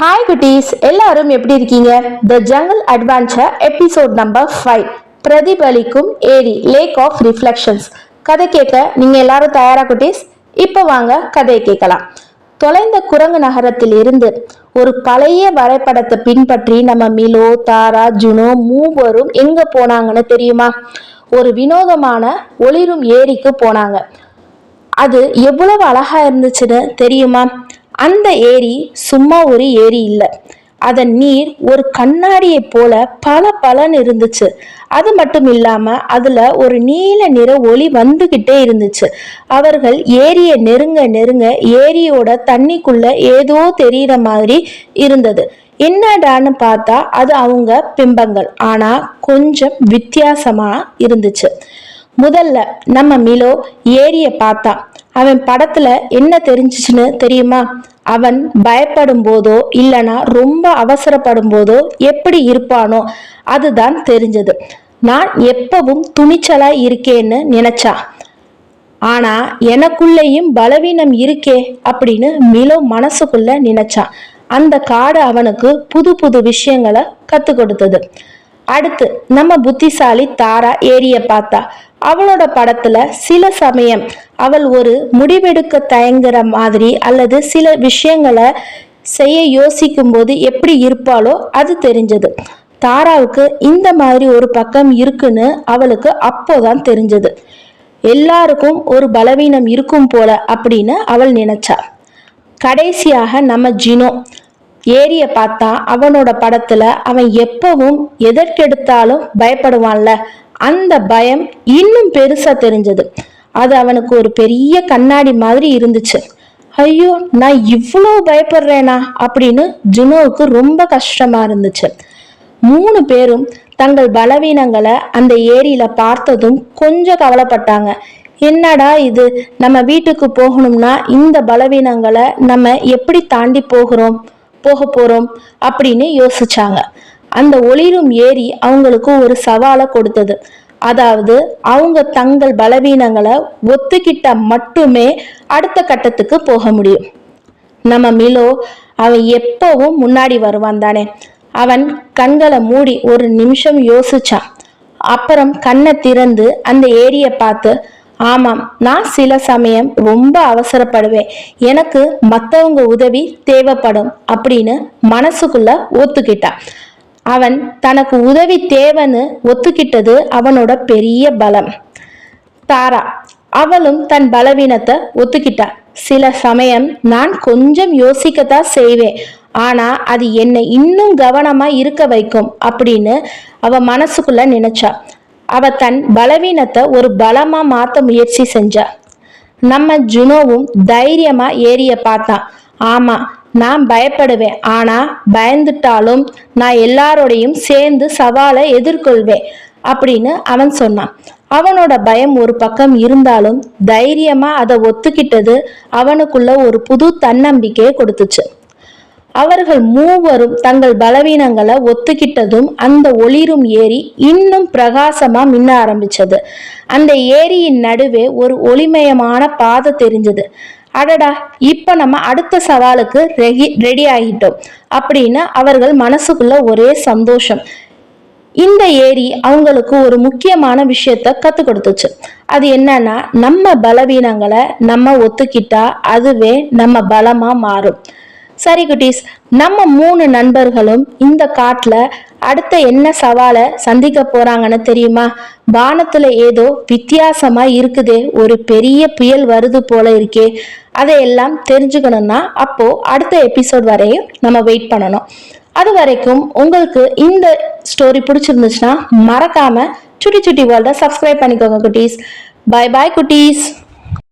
Hi குட்டீஸ், எல்லாரும் எப்படி இருக்கீங்க? த ஜங்கல் அட்வென்ச்சர் எபிசோட் நம்பர் 5, பிரதிபலிக்கும் ஏரி, லேக் ஆஃப் ரிஃப்ளெக்ஷன்ஸ். கதை கேட்க நீங்க எல்லாரும் தயாரா குட்டீஸ்? இப்போ வாங்க கதையை கேட்கலாம். தொலைந்த குரங்கு நகரத்தில் இருந்து ஒரு பழைய வரைபடத்தை பின்பற்றி நம்ம மிலோ, தாரா, ஜுனோ மூவரும் எங்க போனாங்கன்னு தெரியுமா? ஒரு வினோதமான ஒளிரும் ஏரிக்கு போனாங்க. அது எவ்வளவு அழகா இருந்துச்சுன்னு தெரியுமா? அந்த ஏரி சும்மா ஒரு ஏரி இல்லை, அதன் நீர் ஒரு கண்ணாடியை போல பல பலன்னு இருந்துச்சு. அது மட்டும் இல்லாம அதுல ஒரு நீல நிற ஒளி வந்துகிட்டே இருந்துச்சு. அவர்கள் ஏரியை நெருங்க நெருங்க ஏரியோட தண்ணிக்குள்ள ஏதோ தெரியுற மாதிரி இருந்தது. என்னடான்னு பார்த்தா அது அவங்க பிம்பங்கள், ஆனா கொஞ்சம் வித்தியாசமா இருந்துச்சு. முதல்ல நம்ம மிலோ ஏரிய பார்த்தான். அவன் படத்துல என்ன தெரிஞ்சிச்சுன்னு தெரியுமா? அவன் பயப்படும் போதோ இல்லனா ரொம்ப அவசரப்படும் போதோ எப்படி இருப்பானோ அதுதான் தெரிஞ்சது. நான் எப்பவும் துணிச்சலா இருக்கேன்னு நினைச்சா, ஆனா எனக்குள்ளேயும் பலவீனம் இருக்கே அப்படின்னு மிலோ மனசுக்குள்ள நினைச்சான். அந்த காடு அவனுக்கு புது புது விஷயங்களை கத்து கொடுத்தது. அடுத்து நம்ம புத்திசாலி தாரா ஏரிய பார்த்தா. அவளோட படத்துல சில சமயம் அவள் ஒரு முடிவெடுக்க தயங்குற மாதிரி அல்லது சில விஷயங்களை செய்ய யோசிக்கும் போது எப்படி இருப்பாளோ அது தெரிஞ்சது. தாராவுக்கு இந்த மாதிரி ஒரு பக்கம் இருக்குன்னு அவளுக்கு அப்போதான் தெரிஞ்சது. எல்லாருக்கும் ஒரு பலவீனம் இருக்கும் போல அப்படின்னு அவள் நினைச்சா. கடைசியாக நம்ம ஜினோ ஏரிய பார்த்தா. அவனோட படத்துல அவன் எப்பவும் எதற்கெடுத்தாலும் பயப்படுவான்ல, அந்த பயம் இன்னும் பெருசா தெரிஞ்சது. அது அவனுக்கு ஒரு பெரிய கண்ணாடி மாதிரி இருந்துச்சு. ஐயோ, நான் இவ்வளவு பயப்படுறேனா அப்படின்னு ஜுனோவுக்கு ரொம்ப கஷ்டமா இருந்துச்சு. 3 பேரும் தங்கள் பலவீனங்களை அந்த ஏரியில பார்த்ததும் கொஞ்சம் கவலைப்பட்டாங்க. என்னடா இது, நம்ம வீட்டுக்கு போகணும்னா இந்த பலவீனங்களை நம்ம எப்படி தாண்டி போக போறோம் அப்படின்னு யோசிச்சாங்க. அந்த ஒளிரும் ஏரி அவங்களுக்கு ஒரு சவாலை கொடுத்தது. அதாவது அவங்க தங்கள் பலவீனங்களை ஒத்துக்கிட்ட மட்டுமே அடுத்த கட்டத்துக்கு போக முடியும். நம்ம மிலோ அவன் எப்பவும் முன்னாடி வருவான் தானே. அவன் கண்களை மூடி ஒரு நிமிஷம் யோசிச்சான். அப்புறம் கண்ணை திறந்து அந்த ஏரியை பார்த்து, ஆமாம், நான் சில சமயம் ரொம்ப அவசரப்படுவேன், எனக்கு மற்றவங்க உதவி தேவைப்படும் அப்படின்னு மனசுக்குள்ள ஒத்துக்கிட்டான். அவன் தனக்கு உதவி தேவைன்னு ஒத்துக்கிட்டது அவனோட பெரிய பலம். தாரா அவளும் தன் பலவீனத்தை ஒத்துக்கிட்டா. சில சமயம் நான் கொஞ்சம் யோசிக்கத்தான் செய்வேன், ஆனா அது என்னை இன்னும் கவனமா இருக்க வைக்கும் அப்படின்னு அவ மனசுக்குள்ள நினைச்சா. அவ தன் பலவீனத்தை ஒரு பலமா மாத்த முயற்சி செஞ்சா. நம்ம ஜுனோவும் தைரியமா ஏரிய பார்த்தான். ஆமா, நான் பயப்படுவேன், ஆனா பயந்துட்டாலும் நான் எல்லாரோடையும் சேர்ந்து சவாலை எதிர்கொள்வேன் அப்படின்னு அவன் சொன்னான். அவனோட பயம் ஒரு பக்கம் இருந்தாலும் தைரியமா அதை ஒத்துக்கிட்டது அவனுக்குள்ள ஒரு புது தன்னம்பிக்கையை கொடுத்துச்சு. அவர்கள் மூவரும் தங்கள் பலவீனங்களை ஒத்துக்கிட்டதும் அந்த ஒளிரும் ஏரி இன்னும் பிரகாசமா மின்ன ஆரம்பிச்சது. அந்த ஏரியின் நடுவே ஒரு ஒளிமயமான பாதை தெரிஞ்சது. அடடா, இப்ப நம்ம அடுத்த சவாலுக்கு ரெடி ஆகிட்டோம் அப்படின்னு அவர்கள் மனசுக்குள்ள ஒரே சந்தோஷம். இந்த ஏரி அவங்களுக்கு ஒரு முக்கியமான விஷயத்த கத்து கொடுத்துச்சு. அது என்னன்னா, நம்ம பலவீனங்களை நம்ம ஒத்துக்கிட்டா அதுவே நம்ம பலமா மாறும். சரி குட்டீஸ், நம்ம 3 நண்பர்களும் இந்த காட்டுல அடுத்த என்ன சவாலை சந்திக்க போறாங்கன்னு தெரியுமா? வானத்துல ஏதோ வித்தியாசமா இருக்குதே, ஒரு பெரிய புயல் வருது போல இருக்கே. அதையெல்லாம் தெரிஞ்சுக்கணும்னா அப்போ அடுத்த எபிசோட் வரையும் நம்ம வெயிட் பண்ணணும். அது வரைக்கும் உங்களுக்கு இந்த ஸ்டோரி பிடிச்சிருந்துச்சுன்னா மறக்காம சுட்டி சுட்டி வேர்ல்ட சப்ஸ்கிரைப் பண்ணிக்கோங்க குட்டீஸ். பை பாய் குட்டீஸ்.